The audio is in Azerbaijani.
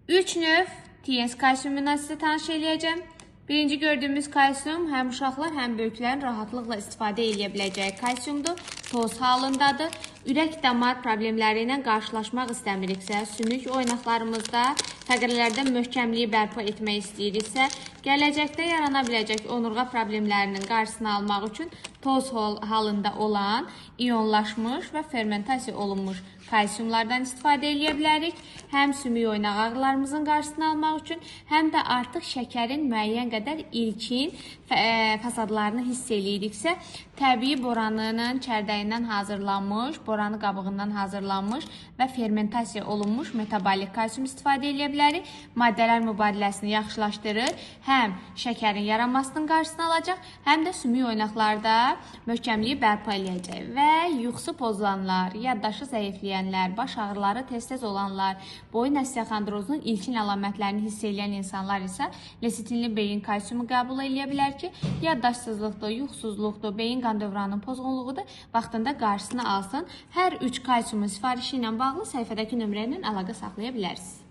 3 növ TS kalsium münasibəti tanış eləyəcəm. Birinci gördüyümüz kalsium həm uşaqlar, həm böyüklərin rahatlıqla istifadə edə biləcəyi kalsiumdur. Toz halındadır. Ürək-damar problemləri ilə qarşılaşmaq istəmiriksə, sümük oynaqlarımızda fəqirlərdə möhkəmliyi bərpa etmək istəyiriksə, gələcəkdə yarana biləcək onurğa problemlərinin qarşısını almaq üçün toz halında olan iyonlaşmış və fermentasiya olunmuş kalsiumlardan istifadə edə bilərik. Həm sümük oynaq ağrılarımızın qarşısını almaq üçün, həm də artıq şəkərin müəyyən qədər ilkin fəsadlarını hiss eləyiriksə, təbii boranının çərdəyindən hazırlanmış, boranı qabığından hazırlanmış və fermentasiya olunmuş metabolik kalsium istifadə edə bilərik. Maddələr mübadiləsini yaxşılaşdırır, həm şəkərin yaranmasının qarşısını alacaq, həm də sümük oynaqlarda möhkəmliyi bərpa eləyəcək və yuxusu pozulanlar, yaddaşı zəifləyənlər, baş ağrıları tez-tez olanlar, boyun osteoxondrozunun ilkin əlamətlərini hiss edən insanlar isə lesitinli beyin kalsiumu qəbul edə bilər ki, yaddaşsızlıqdır, yuxusuzluqdur, beyin qan dövranının pozğunluğudur, vaxtında qarşısını alsın. Hər 3 kalsiumun sifarişi ilə bağlı səhifədəki nömrə ilə əlaqə saxlaya bilərsiniz.